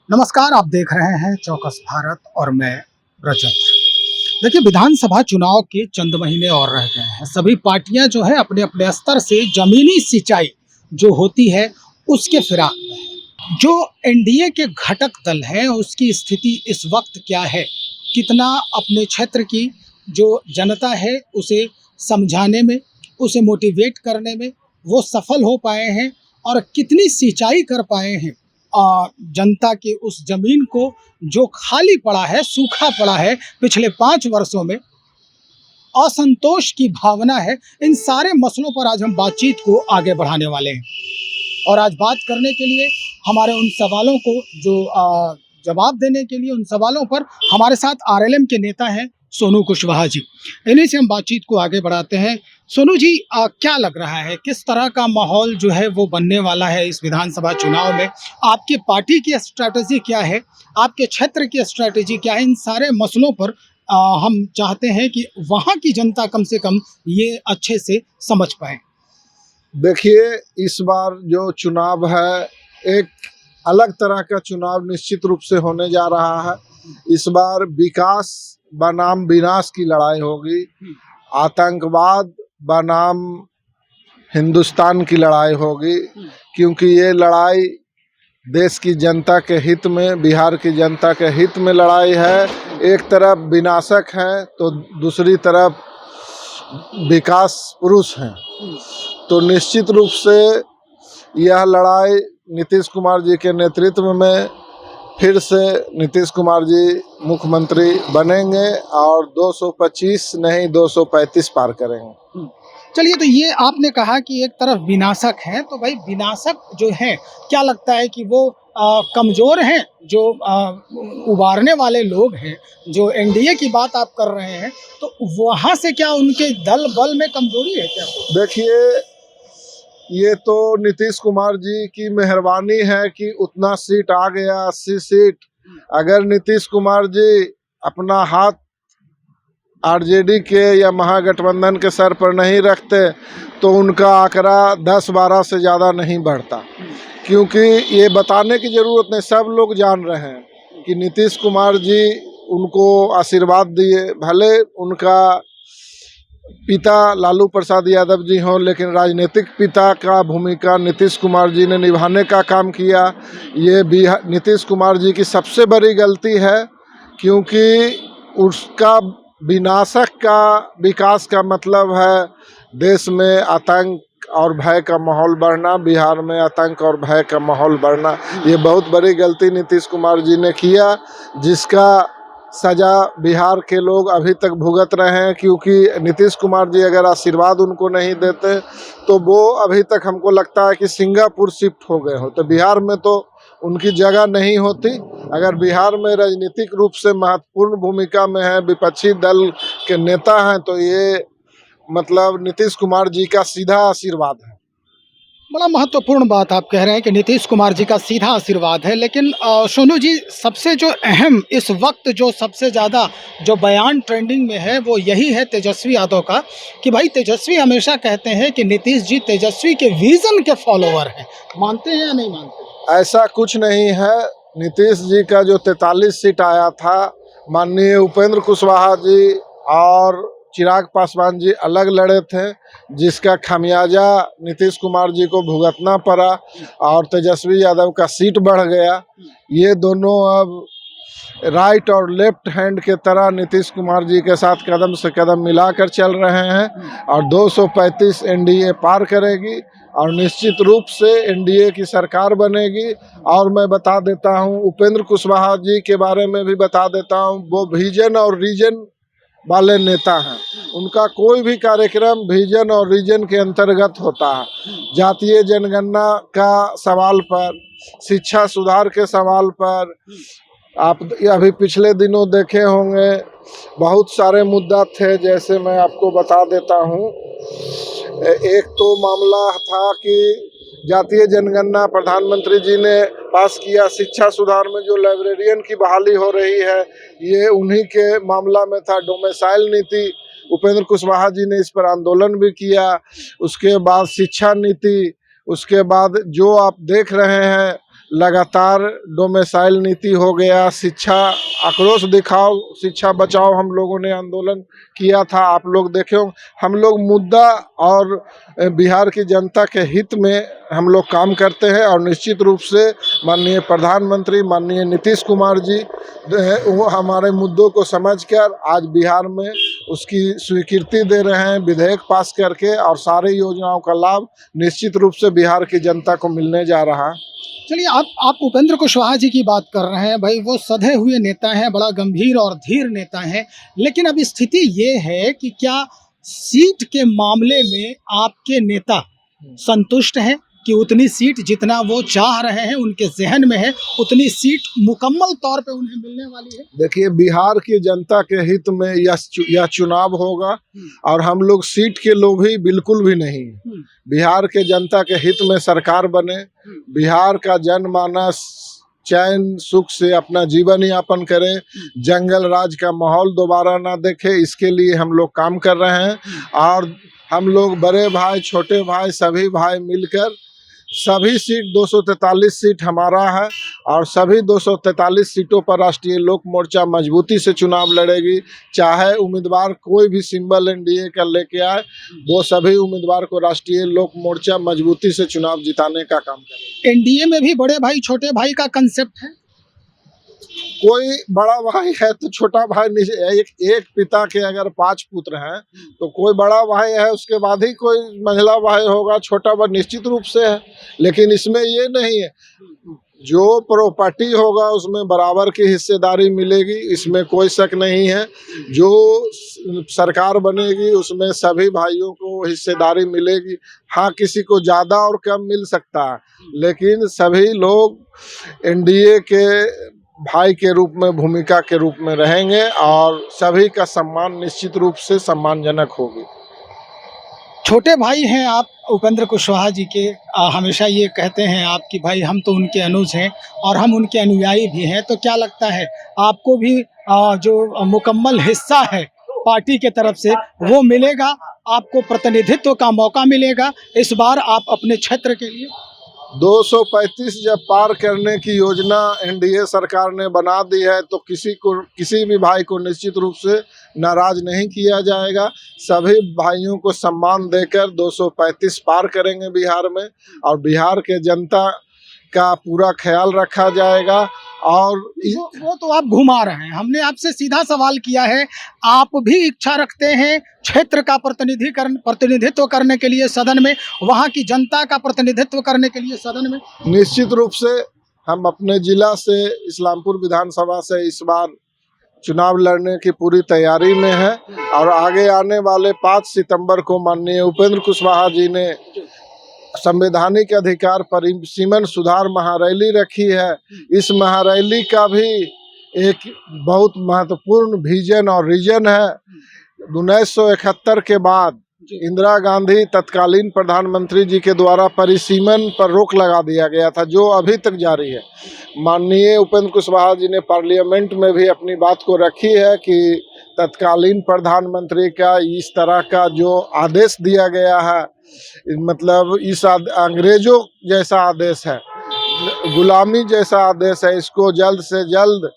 नमस्कार, आप देख रहे हैं चौकस भारत और मैं रजत। देखिए, विधानसभा चुनाव के चंद महीने और रह गए हैं। सभी पार्टियां जो है अपने अपने स्तर से जमीनी सिंचाई जो होती है उसके फिराक में है। जो एनडीए के घटक दल हैं उसकी स्थिति इस वक्त क्या है, कितना अपने क्षेत्र की जो जनता है उसे समझाने में, उसे मोटिवेट करने में वो सफल हो पाए हैं और कितनी सिंचाई कर पाए हैं जनता के उस जमीन को जो खाली पड़ा है, सूखा पड़ा है पिछले 5 वर्षों में, असंतोष की भावना है। इन सारे मसलों पर आज हम बातचीत को आगे बढ़ाने वाले हैं और आज बात करने के लिए हमारे उन सवालों को जो जवाब देने के लिए उन सवालों पर हमारे साथ आरएलएम के नेता हैं सोनू कुशवाहा जी। इन्हीं से हम बातचीत को आगे बढ़ाते हैं। सोनू जी, क्या लग रहा है, किस तरह का माहौल जो है वो बनने वाला है इस विधानसभा चुनाव में? आपकी पार्टी की स्ट्रैटेजी क्या है, आपके क्षेत्र की स्ट्रैटेजी क्या है? इन सारे मसलों पर हम चाहते हैं कि वहाँ की जनता कम से कम ये अच्छे से समझ पाए। देखिए, इस बार जो चुनाव है एक अलग तरह का चुनाव निश्चित रूप से होने जा रहा है। इस बार विकास बनाम विनाश की लड़ाई होगी, आतंकवाद बनाम हिंदुस्तान की लड़ाई होगी, क्योंकि ये लड़ाई देश की जनता के हित में, बिहार की जनता के हित में लड़ाई है। एक तरफ विनाशक हैं तो दूसरी तरफ विकास पुरुष हैं। तो निश्चित रूप से यह लड़ाई नीतीश कुमार जी के नेतृत्व में फिर से नीतीश कुमार जी मुख्यमंत्री बनेंगे और 225 नहीं 235 पार करेंगे। चलिए, तो ये आपने कहा कि एक तरफ विनाशक हैं, तो भाई विनाशक जो हैं, क्या लगता है कि वो कमज़ोर हैं? जो उबारने वाले लोग हैं, जो एनडीए की बात आप कर रहे हैं, तो वहाँ से क्या उनके दल बल में कमजोरी है क्या? देखिए, ये तो नीतीश कुमार जी की मेहरबानी है कि उतना सीट आ गया, 80 सीट। अगर नीतीश कुमार जी अपना हाथ आरजेडी के या महागठबंधन के सर पर नहीं रखते तो उनका आंकड़ा 10-12 से ज़्यादा नहीं बढ़ता। क्योंकि ये बताने की ज़रूरत नहीं, सब लोग जान रहे हैं कि नीतीश कुमार जी उनको आशीर्वाद दिए। भले उनका पिता लालू प्रसाद यादव जी हों, लेकिन राजनीतिक पिता का भूमिका नीतीश कुमार जी ने निभाने का काम किया। ये नीतीश कुमार जी की सबसे बड़ी गलती है, क्योंकि उसका विनाशक का विकास का मतलब है देश में आतंक और भय का माहौल बढ़ना, बिहार में आतंक और भय का माहौल बढ़ना। ये बहुत बड़ी गलती नीतीश कुमार जी ने किया, जिसका सजा बिहार के लोग अभी तक भुगत रहे हैं। क्योंकि नीतीश कुमार जी अगर आशीर्वाद उनको नहीं देते तो वो अभी तक हमको लगता है कि सिंगापुर शिफ्ट हो गए हो, तो बिहार में तो उनकी जगह नहीं होती। अगर बिहार में राजनीतिक रूप से महत्वपूर्ण भूमिका में है, विपक्षी दल के नेता हैं, तो ये मतलब नीतीश कुमार जी का सीधा आशीर्वाद है। बड़ा महत्वपूर्ण बात आप कह रहे हैं कि नीतीश कुमार जी का सीधा आशीर्वाद है। लेकिन सोनू जी, सबसे जो अहम इस वक्त जो सबसे ज़्यादा जो बयान ट्रेंडिंग में है वो यही है तेजस्वी यादव का, कि भाई तेजस्वी हमेशा कहते हैं कि नीतीश जी तेजस्वी के विज़न के फॉलोअर हैं। मानते हैं या नहीं मानते? ऐसा कुछ नहीं है। नीतीश जी का जो 43 सीट आया था, माननीय उपेंद्र कुशवाहा जी और चिराग पासवान जी अलग लड़े थे, जिसका खामियाजा नीतीश कुमार जी को भुगतना पड़ा और तेजस्वी यादव का सीट बढ़ गया। ये दोनों अब राइट और लेफ्ट हैंड के तरह नीतीश कुमार जी के साथ कदम से कदम मिलाकर चल रहे हैं और 235 एनडीए पार करेगी और निश्चित रूप से एनडीए की सरकार बनेगी। और मैं बता देता हूं, उपेंद्र कुशवाहा जी के बारे में भी बता देता हूं, वो विजन और रीजन वाले नेता हैं। उनका कोई भी कार्यक्रम विजन और रीजन के अंतर्गत होता है। जातीय जनगणना का सवाल पर, शिक्षा सुधार के सवाल पर, आप अभी पिछले दिनों देखे होंगे बहुत सारे मुद्दा थे। जैसे मैं आपको बता देता हूं, एक तो मामला था कि जातीय जनगणना प्रधानमंत्री जी ने पास किया, शिक्षा सुधार में जो लाइब्रेरियन की बहाली हो रही है ये उन्हीं के मामला में था। डोमिसाइल नीति, उपेंद्र कुशवाहा जी ने इस पर आंदोलन भी किया। उसके बाद शिक्षा नीति, उसके बाद जो आप देख रहे हैं लगातार डोमिसाइल नीति हो गया, शिक्षा आक्रोश दिखाओ शिक्षा बचाओ, हम लोगों ने आंदोलन किया था। आप लोग देखे हो, हम लोग मुद्दा और बिहार की जनता के हित में हम लोग काम करते हैं और निश्चित रूप से माननीय प्रधानमंत्री माननीय नीतीश कुमार जी वो हमारे मुद्दों को समझकर आज बिहार में उसकी स्वीकृति दे रहे हैं विधेयक पास करके, और सारी योजनाओं का लाभ निश्चित रूप से बिहार की जनता को मिलने जा रहा है। चलिए, आप उपेंद्र कुशवाहा जी की बात कर रहे हैं। भाई, वो सधे हुए नेता हैं, बड़ा गंभीर और धीर नेता हैं, लेकिन अब स्थिति ये है कि क्या सीट के मामले में आपके नेता संतुष्ट हैं कि उतनी सीट जितना वो चाह रहे हैं, उनके जहन में है, उतनी सीट मुकम्मल तौर पे उन्हें मिलने वाली है? देखिए, बिहार की जनता के हित में यह चुनाव होगा और हम लोग सीट के लोभी बिल्कुल भी नहीं। बिहार के जनता के हित में सरकार बने, बिहार का जनमानस चैन सुख से अपना जीवन यापन करे, जंगल राज का माहौल दोबारा ना देखे, इसके लिए हम लोग काम कर रहे हैं। और हम लोग बड़े भाई छोटे भाई सभी भाई मिलकर सभी सीट 243 सीट हमारा है और सभी 243 सीटों पर राष्ट्रीय लोक मोर्चा मजबूती से चुनाव लड़ेगी। चाहे उम्मीदवार कोई भी सिंबल एनडीए का लेके आए, वो सभी उम्मीदवार को राष्ट्रीय लोक मोर्चा मजबूती से चुनाव जिताने का काम करेगा। एनडीए में भी बड़े भाई छोटे भाई का कंसेप्ट है? कोई बड़ा भाई है तो छोटा भाई नहीं। एक पिता के अगर 5 पुत्र हैं तो कोई बड़ा भाई है, उसके बाद ही कोई महिला भाई होगा, छोटा भाई निश्चित रूप से है। लेकिन इसमें ये नहीं है, जो प्रॉपर्टी होगा उसमें बराबर की हिस्सेदारी मिलेगी, इसमें कोई शक नहीं है। जो सरकार बनेगी उसमें सभी भाइयों को हिस्सेदारी मिलेगी। हाँ, किसी को ज़्यादा और कम मिल सकता है, लेकिन सभी लोग एनडीए के भाई के रूप में भूमिका के रूप में रहेंगे और सभी का सम्मान निश्चित रूप से सम्मानजनक होगी। छोटे भाई हैं आप उपेंद्र कुशवाहा जी के, हमेशा ये कहते हैं आप कि भाई हम तो उनके अनुज हैं और हम उनके अनुयायी भी हैं, तो क्या लगता है आपको भी जो मुकम्मल हिस्सा है पार्टी के तरफ से वो मिलेगा? आपको प्रतिनिधित्व का मौका मिलेगा इस बार आप अपने क्षेत्र के लिए? 235 जब पार करने की योजना एनडीए सरकार ने बना दी है तो किसी भी भाई को निश्चित रूप से नाराज नहीं किया जाएगा। सभी भाइयों को सम्मान देकर 235 पार करेंगे बिहार में, और बिहार के जनता का पूरा ख्याल रखा जाएगा। और वो तो आप घुमा रहे हैं, हमने आपसे सीधा सवाल किया है, आप भी इच्छा रखते हैं क्षेत्र का प्रतिनिधित्व करने के लिए सदन में, वहाँ की जनता का प्रतिनिधित्व करने के लिए सदन में? निश्चित रूप से हम अपने जिला से इस्लामपुर विधानसभा से इस बार चुनाव लड़ने की पूरी तैयारी में है और आगे आने वाले 5 सितंबर को माननीय उपेंद्र कुशवाहा जी ने संवैधानिक अधिकार परिसीमन सुधार महारैली रखी है। इस महारैली का भी एक बहुत महत्वपूर्ण विजन और रीजन है। 1971 के बाद इंदिरा गांधी तत्कालीन प्रधानमंत्री जी के द्वारा परिसीमन पर रोक लगा दिया गया था, जो अभी तक जारी है। माननीय उपेंद्र कुशवाहा जी ने पार्लियामेंट में भी अपनी बात को रखी है कि तत्कालीन प्रधानमंत्री का इस तरह का जो आदेश दिया गया है, मतलब इस अंग्रेजों जैसा आदेश है, गुलामी जैसा आदेश है, इसको जल्द से जल्द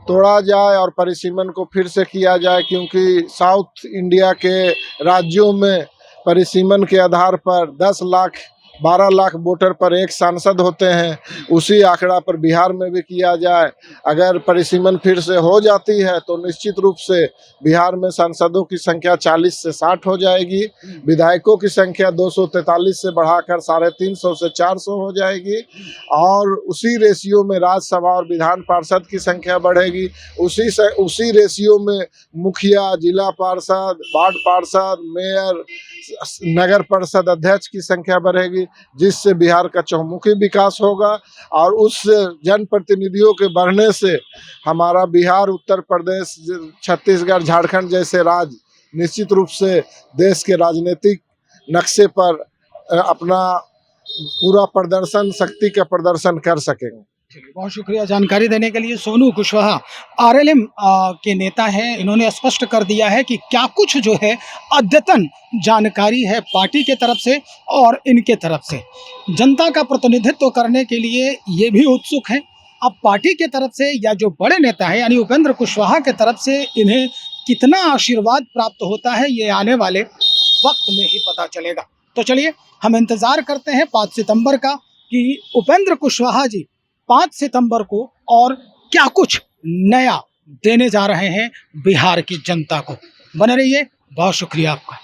तोड़ा जाए और परिसीमन को फिर से किया जाए। क्योंकि साउथ इंडिया के राज्यों में परिसीमन के आधार पर 10 लाख 12 लाख वोटर पर एक सांसद होते हैं, उसी आंकड़ा पर बिहार में भी किया जाए। अगर परिसीमन फिर से हो जाती है तो निश्चित रूप से बिहार में सांसदों की संख्या 40 से 60 हो जाएगी, विधायकों की संख्या 243 से बढ़ाकर 350 से 400 हो जाएगी, और उसी रेशियो में राज्यसभा और विधान पार्षद की संख्या बढ़ेगी। उसी रेशियो में मुखिया, जिला पार्षद, वार्ड पार्षद, मेयर, नगर परिषद अध्यक्ष की संख्या बढ़ेगी, जिससे बिहार का चहुमुखी विकास होगा। और उस जनप्रतिनिधियों के बढ़ने से हमारा बिहार, उत्तर प्रदेश, छत्तीसगढ़, झारखंड जैसे राज्य निश्चित रूप से देश के राजनीतिक नक्शे पर अपना पूरा प्रदर्शन, शक्ति का प्रदर्शन कर सकेंगे। चलिए, बहुत शुक्रिया जानकारी देने के लिए। सोनू कुशवाहा आरएलएम के नेता हैं। इन्होंने स्पष्ट कर दिया है कि क्या कुछ जो है अद्यतन जानकारी है पार्टी के तरफ से और इनके तरफ से। जनता का प्रतिनिधित्व करने के लिए ये भी उत्सुक हैं। अब पार्टी के तरफ से या जो बड़े नेता हैं यानी उपेंद्र कुशवाहा के तरफ से इन्हें कितना आशीर्वाद प्राप्त होता है, ये आने वाले वक्त में ही पता चलेगा। तो चलिए, हम इंतजार करते हैं 5 सितंबर का कि उपेंद्र कुशवाहा जी 5 सितंबर को और क्या कुछ नया देने जा रहे हैं बिहार की जनता को। बने रहिए, बहुत शुक्रिया आपका।